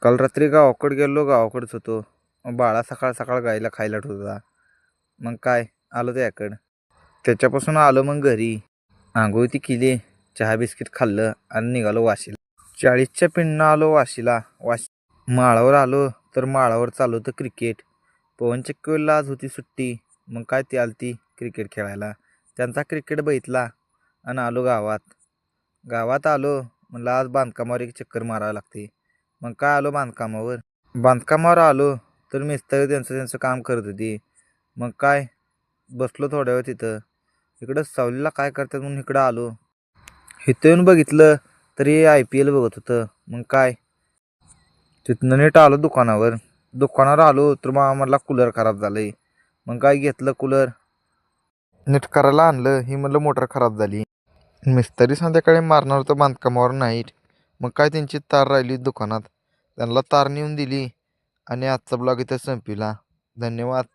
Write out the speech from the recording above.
काल रात्री गावाकडे गेलो, गावाकडेच होतो. मग बाळा सकाळ सकाळ गाईला खायला ठेवत होता. मग काय आलो त्याकडं. त्याच्यापासून आलो मग घरी. आंघोळ ती केली, चहा बिस्किट खाल्लं आणि निघालो वाशीला. 40च्या पिंडनं आलो वाशीला. माळावर आलो तर माळावर चालू होतं क्रिकेट. पवन चक्कीला आज होती सुट्टी. मग काय ती आलती क्रिकेट खेळायला. त्यांचा क्रिकेट बघितला आणि आलो गावात. गावात आलो म्हणलं आज बांधकामावर एक चक्कर मारावं लागते. मग काय आलो बांधकामावर आलो तर मिस्त्री त्यांचं काम करत होती. मग काय बसलो थोड्या वेळ तिथं. इकडं सावलीला काय करतात म्हणून इकडं आलो. इथं येऊन बघितलं तरी IPL बघत होतं. मग काय तिथनं नीट आलो दुकानावर आलो तर मग म्हटला कूलर खराब झालंय. मग काय घेतलं कूलर नीट करायला आणलं. ही म्हणलं मोटर खराब झाली. मिस्त्री संध्याकाळी मारणार होतं बांधकामावर नाईट. मग काय त्यांची तार राहिली दुकानात. त्यांना तार नेऊन दिली आणि आजचा ब्लॉग इथं संपविला. धन्यवाद.